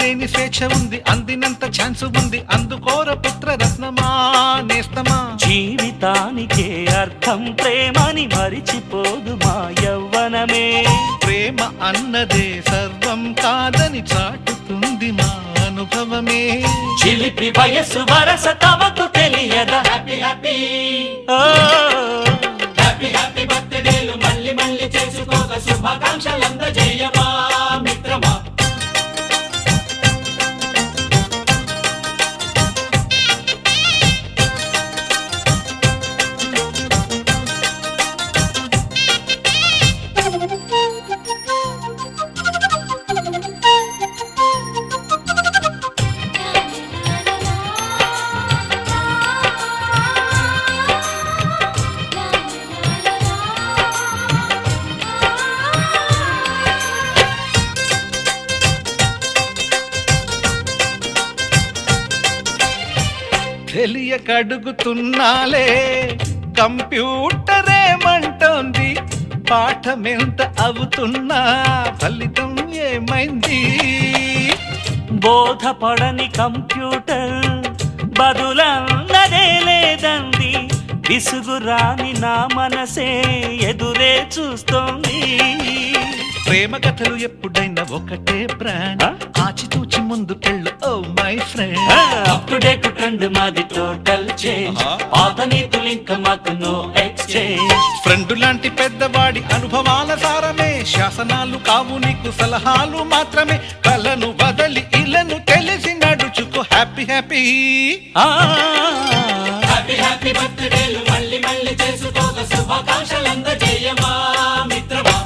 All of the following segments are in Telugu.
ఆపలేని స్వేచ్ఛ ఉంది, అందినంత ఛాన్స్ ఉంది, అందుకోర పుత్ర రత్నమా నేస్తమా. జీవితానికే అర్థం ప్రేమని మరిచిపోదు మా యవ్వనమే. ప్రేమ అన్నదే సర్వం కాదని చాటుతుంది మా అనుభవమే. చిలిపి వయసు వరస తమకు తెలియదా. హ్యాపీ హ్యాపీ హ్యాపీ హ్యాపీ బర్త్డేలు మళ్ళీ మళ్ళీ చేసుకోక శుభాకాంక్షలందజేయమా మిత్రమా. తెలియకడుగుతున్నాలే కంప్యూటరేమంటోంది, పాఠమెంత అవుతున్నా ఫలితం ఏమైంది. బోధపడని కంప్యూటర్ బదులన్నదే లేదంది, విసుగురాని నా మనసే ఎదురే చూస్తోంది. ప్రేమ కథలు ఎప్పుడైనా ఒకటే బ్రాండ్, ఆచితూచి ముందుకెళ్ళు oh my friend. Up to date trend మాది టోటల్ చేంజ్, పాత నీతులు ఇంకా మాకు నో ఎక్స్చేంజ్. ఫ్రెండ్ లాంటి పెద్దవాడి అనుభవాల సారమే, శాసనాలు కావు నీకు సలహాలు మాత్రమే. కలను వదలి ఇలను తెలిసి నడుచుకో హ్యాపీ హ్యాపీ హ్యాపీ హ్యాపీ బర్త్డేలు మళ్ళీ మళ్ళీ చేసుకోక శుభాకాంక్షలందజేయమా మిత్రమా.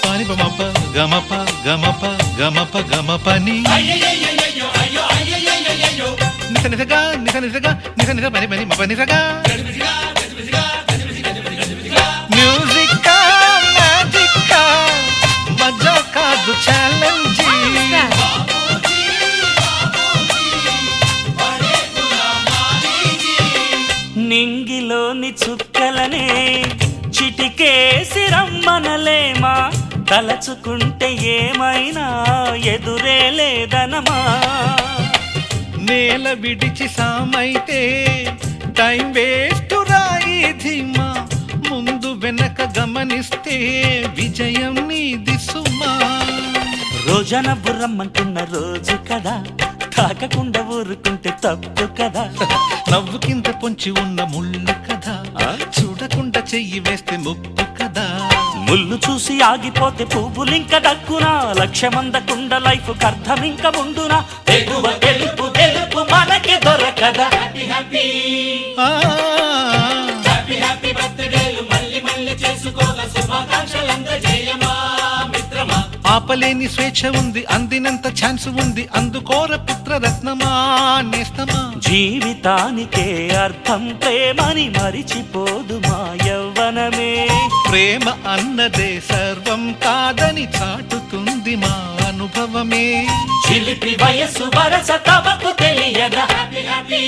పాని బమప గమప గమప గమప గమపని నిస నిసగా నిస నిసగా నిస నిస పని పని మప నిసగా. మ్యూజిక్ మ్యాజిక్ మజా కాదు ఛాలెంజ్. నింగిలోని చుక్కలనే చిటికేసి రమ్మనలేమా, తలచుకుంటే ఏమైనా ఎదురే లేదనమా. నేల విడిచి సామైతే టైం వేస్ట్ రాయి ధీమా, ముందు వెనక గమనిస్తే విజయం నీది సుమా. రోజన బుర్రమ్మంటున్న రోజు కదా, తాకకుండా ఊరుకుంటే తప్పు కదా. నవ్వుకింత పొంచి ఉన్న ముళ్ళు కదా, చూడకుండా చెయ్యి వేస్తే ముప్పు కదా. ముళ్ళు చూసి ఆగిపోతే పువ్వులింక దక్కునా, లక్ష్యమందకుండా లైఫ్ అర్థం ఇంక ఉండునా. తెగువ తెలుపు తెలుపు మనకి దొరకదా. హ్యాపీ హ్యాపీ హ్యాపీ హ్యాపీ బర్త్డేలు మళ్ళీ మళ్ళీ చేసుకోగా శుభాకాంక్షలందజేయమా మిత్రమా. ఆపలేని స్వేచ్ఛ ఉంది, అందినంత ఛాన్స్ ఉంది, అందుకోర పుత్ర రత్నమా నేస్తమా. జీవితానికే అర్థం ప్రేమని మరిచిపోదు మా యవ్వనమే. ప్రేమ అన్నదే సర్వం కాదని చాటుతుంది మా అనుభవమే. చిలిపి వయసు వరస తమకు తెలియదా. హ్యాపీ హ్యాపీ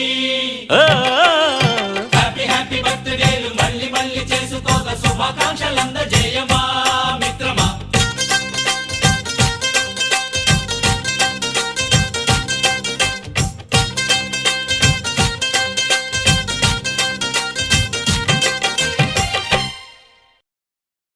హ్యాపీ హ్యాపీ బర్త్డేలు మళ్ళీ మళ్ళీ చేసుకోగా శుభాకాంక్షలందజేయమా.